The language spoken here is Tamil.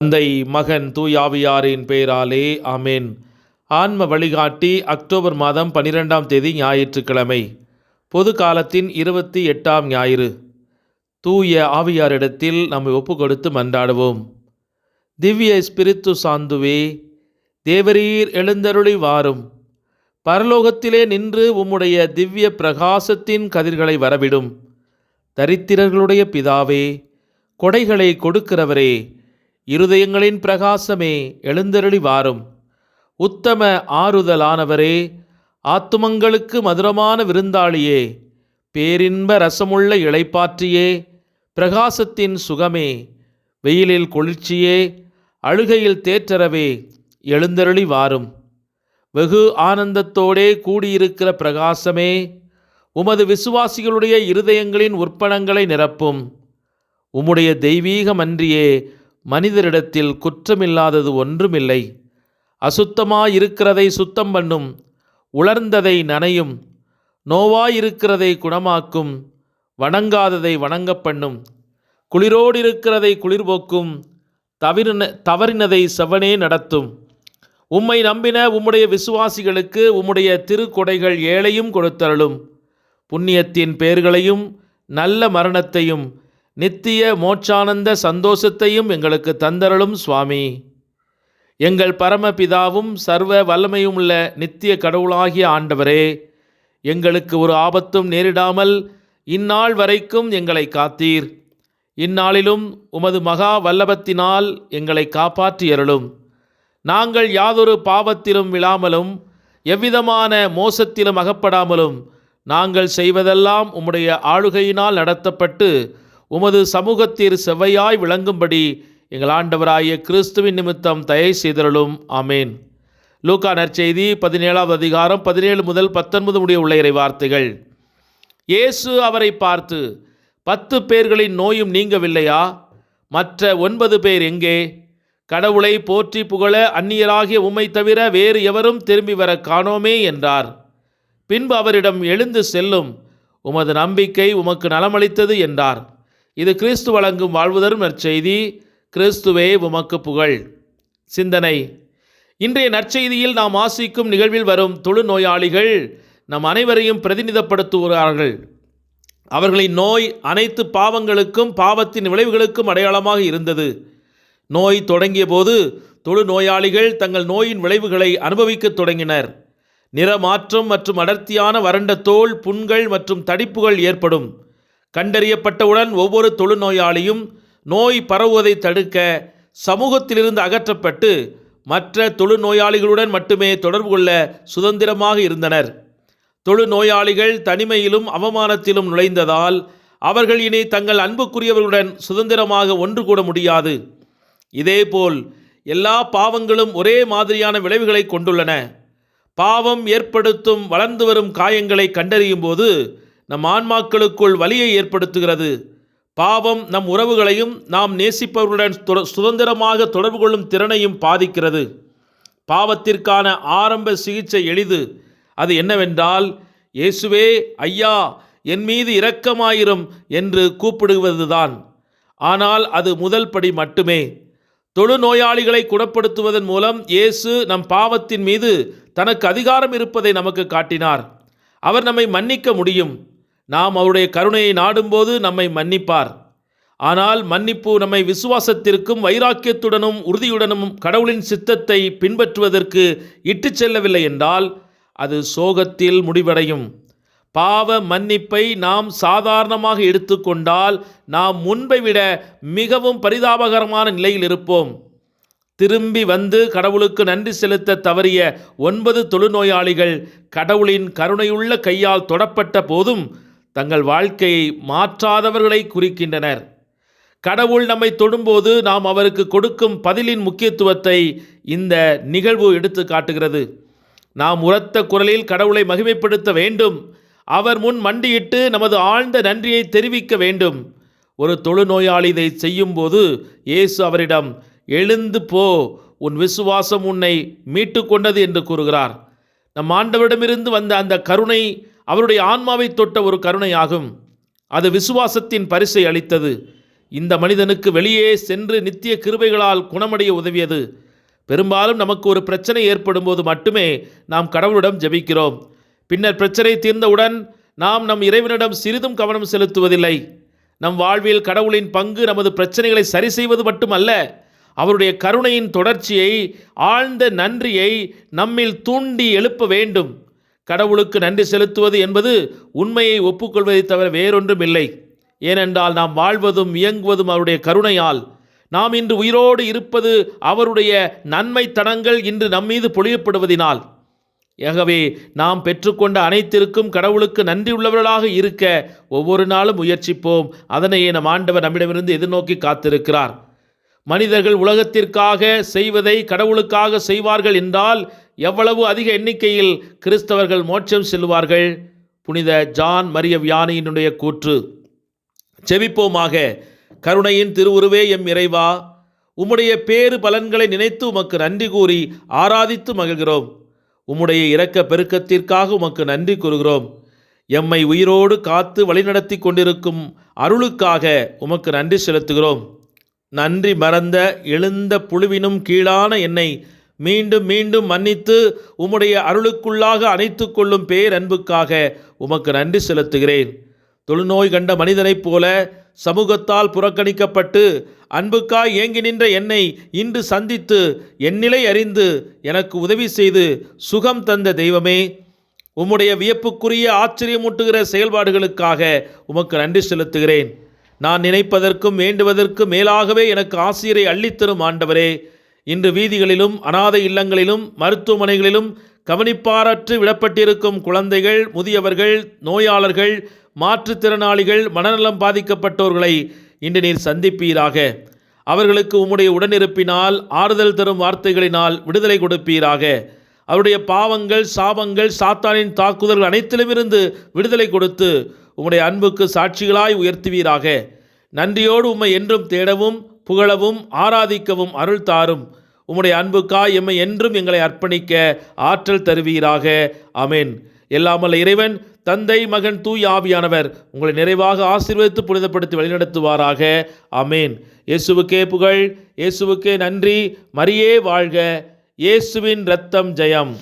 தந்தை, மகன், தூயாவியாரின் பெயராலே ஆமேன். ஆன்ம வழிகாட்டி அக்டோபர் மாதம் 12ஆம் தேதி ஞாயிற்றுக்கிழமை, பொது காலத்தின் 28ஆம் ஞாயிறு. தூய ஆவியாரிடத்தில் நம்மை ஒப்பு கொடுத்து மன்றாடுவோம். திவ்ய ஸ்பிரித்து சாந்துவே, தேவரீர் எழுந்தருளி வாரும். பரலோகத்திலே நின்று உம்முடைய திவ்ய பிரகாசத்தின் கதிர்களை வரவிடும். தரித்திரர்களுடைய பிதாவே, கொடைகளை கொடுக்கிறவரே, இருதயங்களின் பிரகாசமே, எழுந்தருளி வாரும். உத்தம ஆறுதலானவரே, ஆத்துமங்களுக்கு மதுரமான விருந்தாளியே, பேரின்ப ரசமுள்ள இளைப்பாற்றியே, பிரகாசத்தின் சுகமே, வெயிலில் குளிர்ச்சியே, அழுகையில் தேற்றரவே, எழுந்தருளி வாரும். வெகு ஆனந்தத்தோடே கூடியிருக்கிற பிரகாசமே, உமது விசுவாசிகளுடைய இருதயங்களின் உற்பணங்களை நிரப்பும். உம்முடைய தெய்வீகமன்றியே மனிதரிடத்தில் குற்றமில்லாதது ஒன்றுமில்லை. அசுத்தமாயிருக்கிறதை சுத்தம் பண்ணும், உலர்ந்ததை நனையும், நோவாயிருக்கிறதை குணமாக்கும், வணங்காததை வணங்க பண்ணும், குளிரோடிருக்கிறதை குளிர்போக்கும், தவறினதை செவ்வனே நடத்தும். உம்மை நம்பின உம்முடைய விசுவாசிகளுக்கு உம்முடைய திருக்கொடைகள் ஏழையும் கொடுத்தருளும். புண்ணியத்தின் பெயர்களையும் நல்ல மரணத்தையும் நித்திய மோட்சானந்த சந்தோஷத்தையும் எங்களுக்கு தந்தருளும் சுவாமி. எங்கள் பரமபிதாவும் சர்வ வல்லமையும் உள்ள நித்திய கடவுளாகிய ஆண்டவரே, எங்களுக்கு ஒரு ஆபத்தும் நேரிடாமல் இந்நாள் வரைக்கும் எங்களை காத்தீர். இந்நாளிலும் உமது மகா வல்லபத்தினால் எங்களை காப்பாற்றியருளும். நாங்கள் யாதொரு பாவத்திலும் விழாமலும் எவ்விதமான மோசத்திலும் அகப்படாமலும் நாங்கள் செய்வதெல்லாம் உம்முடைய ஆளுகையினால் நடத்தப்பட்டு உமது சமூகத்தில் செவ்வையாய் விளங்கும்படி எங்கள் ஆண்டவராகிய கிறிஸ்துவின் நிமித்தம் தயை செய்தருளும். ஆமேன். லூக்கா நற்செய்தி 17ஆவது அதிகாரம் 17 முதல் 19 முடிய உள்ள இறை வார்த்தைகள். இயேசு அவரை பார்த்து, 10 பேர்களின் நோயும் நீங்கவில்லையா? மற்ற 9 பேர் எங்கே? கடவுளை போற்றி புகழ அந்நியராகிய உம்மை தவிர வேறு எவரும் திரும்பி வர காணோமே என்றார். பின்பு அவரிடம், எழுந்து செல்லும், உமது நம்பிக்கை உமக்கு நலமளித்தது என்றார். இது கிறிஸ்து வழங்கும் வாழ்வுதரும் நற்செய்தி. கிறிஸ்துவே உமக்கு புகழ். சிந்தனை. இன்றைய நற்செய்தியில் நாம் வாசிக்கும் நிகழ்வில் வரும் தொழுநோயாளிகள் நம் அனைவரையும் பிரதிநிதிப்படுத்துகிறார்கள். அவர்களின் நோய் அனைத்து பாவங்களுக்கும் பாவத்தின் விளைவுகளுக்கும் அடையாளமாக இருந்தது. நோய் தொடங்கிய போது தொழுநோயாளிகள் தங்கள் நோயின் விளைவுகளை அனுபவிக்கத் தொடங்கினர். நிறமாற்றம் மற்றும் அடர்த்தியான வறண்ட தோல், புண்கள் மற்றும் தடிப்புகள் ஏற்படும். கண்டறியப்பட்டவுடன் ஒவ்வொரு தொழுநோயாளியும் நோய் பரவுவதை தடுக்க சமூகத்திலிருந்து அகற்றப்பட்டு மற்ற தொழுநோயாளிகளுடன் மட்டுமே தொடர்பு கொள்ள சுதந்திரமாக இருந்தனர். தொழுநோயாளிகள் தனிமையிலும் அவமானத்திலும் நுழைந்ததால் அவர்கள் இனி தங்கள் அன்புக்குரியவர்களுடன் சுதந்திரமாக ஒன்று கூட முடியாது. இதேபோல் எல்லா பாவங்களும் ஒரே மாதிரியான விளைவுகளை கொண்டுள்ளன. பாவம் ஏற்படுத்தும் வளர்ந்து வரும் காயங்களை கண்டறியும் போது நம் ஆன்மாக்களுக்குள் வலியை ஏற்படுத்துகிறது. பாவம் நம் உறவுகளையும் நாம் நேசிப்பவர்களுடன் சுதந்திரமாக தொடர்பு கொள்ளும் திறனையும் பாதிக்கிறது. பாவத்திற்கான ஆரம்ப சிகிச்சை எளிது. அது என்னவென்றால், இயேசுவே, ஐயா, என் மீது இரக்கமாயிரும் என்று கூப்பிடுவதுதான். ஆனால் அது முதல் படி மட்டுமே. தொழுநோயாளிகளை குணப்படுத்துவதன் மூலம் இயேசு நம் பாவத்தின் மீது தனக்கு அதிகாரம் இருப்பதை நமக்கு காட்டினார். அவர் நம்மை மன்னிக்க முடியும். நாம் அவருடைய கருணையை நாடும்போது நம்மை மன்னிப்பார். ஆனால் மன்னிப்பு நம்மை விசுவாசத்திற்கும் வைராக்கியத்துடனும் உறுதியுடனும் கடவுளின் சித்தத்தை பின்பற்றுவதற்கு இட்டு செல்லவில்லை என்றால் அது சோகத்தில் முடிவடையும். பாவ மன்னிப்பை நாம் சாதாரணமாக எடுத்துக்கொண்டால் நாம் முன்பை விட மிகவும் பரிதாபகரமான நிலையில் இருப்போம். திரும்பி வந்து கடவுளுக்கு நன்றி செலுத்த தவறிய 9 தொழுநோயாளிகள் கடவுளின் கருணையுள்ள கையால் தொடப்பட்ட போதும் தங்கள் வாழ்க்கையை மாற்றாதவர்களை குறிக்கின்றனர். கடவுள் நம்மை தொடும்போது நாம் அவருக்கு கொடுக்கும் பதிலின் முக்கியத்துவத்தை இந்த நிகழ்வு எடுத்து காட்டுகிறது. நாம் உரத்த குரலில் கடவுளை மகிமைப்படுத்த வேண்டும். அவர் முன் மண்டியிட்டு நமது ஆழ்ந்த நன்றியை தெரிவிக்க வேண்டும். ஒரு தொழுநோயாளி இதை செய்யும்போது இயேசு அவரிடம், எழுந்து போ, உன் விசுவாசம் உன்னை மீட்டு கொண்டது என்று கூறுகிறார். நம் ஆண்டவரிடமிருந்து வந்த அந்த கருணை அவருடைய ஆன்மாவை தொட்ட ஒரு கருணையாகும். அது விசுவாசத்தின் பரிசை அளித்தது. இந்த மனிதனுக்கு வெளியே சென்று நித்திய கிருபைகளால் குணமடைய உதவியது. பெரும்பாலும் நமக்கு ஒரு பிரச்சனை ஏற்படும் போது மட்டுமே நாம் கடவுளிடம் ஜெபிக்கிறோம். பின்னர் பிரச்சனை தீர்ந்தவுடன் நாம் நம் இறைவனிடம் சிறிதும் கவனம் செலுத்துவதில்லை. நம் வாழ்வில் கடவுளின் பங்கு நமது பிரச்சனைகளை சரி செய்வது மட்டுமல்ல, அவருடைய கருணையின் தொடர்ச்சியை, ஆழ்ந்த நன்றியை நம்மில் தூண்டி எழுப்ப வேண்டும். கடவுளுக்கு நன்றி செலுத்துவது என்பது உண்மையை ஒப்புக்கொள்வதை தவிர வேறொன்றும் இல்லை. ஏனென்றால் நாம் வாழ்வதும் இயங்குவதும் அவருடைய கருணையால். நாம் இன்று உயிரோடு இருப்பது அவருடைய நன்மைத்தனங்கள் இன்று நம்மீது பொழியப்படுவதினால். ஆகவே நாம் பெற்றுக்கொண்ட அனைத்திற்கும் கடவுளுக்கு நன்றியுள்ளவர்களாக இருக்க ஒவ்வொரு நாளும் முயற்சிப்போம். அதனையே நம் ஆண்டவர் நம்மிடமிருந்து எதிர்நோக்கி காத்திருக்கிறார். மனிதர்கள் உலகத்திற்காக செய்வதை கடவுளுக்காக செய்வார்கள் என்றால் எவ்வளவு அதிக எண்ணிக்கையில் கிறிஸ்தவர்கள் மோட்சம் செல்வார்கள். புனித ஜான் மரிய வியானியினுடைய கூற்று. செபிப்போமாக. கருணையின் திருவுருவே எம் இறைவா, உம்முடைய பேறு பலன்களை நினைத்து உமக்கு நன்றி கூறி ஆராதித்து மகிழ்கிறோம். உம்முடைய இரக்க பெருக்கத்திற்காக உமக்கு நன்றி கூறுகிறோம். எம்மை உயிரோடு காத்து வழிநடத்தி கொண்டிருக்கும் அருளுக்காக உமக்கு நன்றி செலுத்துகிறோம். நன்றி மறந்த எழுந்த புழுவினும் கீழான என்னை மீண்டும் மீண்டும் மன்னித்து உம்முடைய அருளுக்குள்ளாக அணைத்து கொள்ளும் பேரன்புக்காக உமக்கு நன்றி செலுத்துகிறேன். தொழுநோய் கண்ட மனிதனைப் போல சமூகத்தால் புறக்கணிக்கப்பட்டு அன்புக்காய் ஏங்கி நின்ற என்னை இன்று சந்தித்து என் நிலை அறிந்து எனக்கு உதவி செய்து சுகம் தந்த தெய்வமே, உம்முடைய வியப்புக்குரிய ஆச்சரியமூட்டுகிற செயல்பாடுகளுக்காக உமக்கு நன்றி செலுத்துகிறேன். நான் நினைப்பதற்கும் வேண்டுவதற்கும் மேலாகவே எனக்கு ஆசிரை அள்ளித்தரும் ஆண்டவரே, இன்று வீதிகளிலும் அனாதை இல்லங்களிலும் மருத்துவமனைகளிலும் கவனிப்பாரற்று விடப்பட்டிருக்கும் குழந்தைகள், முதியவர்கள், நோயாளர்கள், மாற்றுத்திறனாளிகள், மனநலம் பாதிக்கப்பட்டோர்களை இன்று நீர் சந்திப்பீராக. அவர்களுக்கு உம்முடைய உடனிருப்பினால், ஆறுதல் தரும் வார்த்தைகளினால் விடுதலை கொடுப்பீராக. அவருடைய பாவங்கள், சாபங்கள், சாத்தானின் தாக்குதல்கள் அனைத்திலுமிருந்து விடுதலை கொடுத்து உம்முடைய அன்புக்கு சாட்சிகளாய் உயர்த்துவீராக. நன்றியோடு உம்மை என்றும் தேடவும் புகழவும் ஆராதிக்கவும் அருள் தாரும். உம்முடைய அன்புக்காய் எம்மை என்றும் எங்களை அர்ப்பணிக்க ஆற்றல் தருவீராக. ஆமென். எல்லாமல்ல இறைவன் தந்தை, மகன், தூய் ஆவியானவர் உங்களை நிறைவாக ஆசீர்வதித்து புனிதப்படுத்தி வழிநடத்துவாராக. ஆமென். இயேசுவுக்கே புகழ், இயேசுவுக்கே நன்றி. மரியே வாழ்க. இயேசுவின் இரத்தம் ஜெயம்.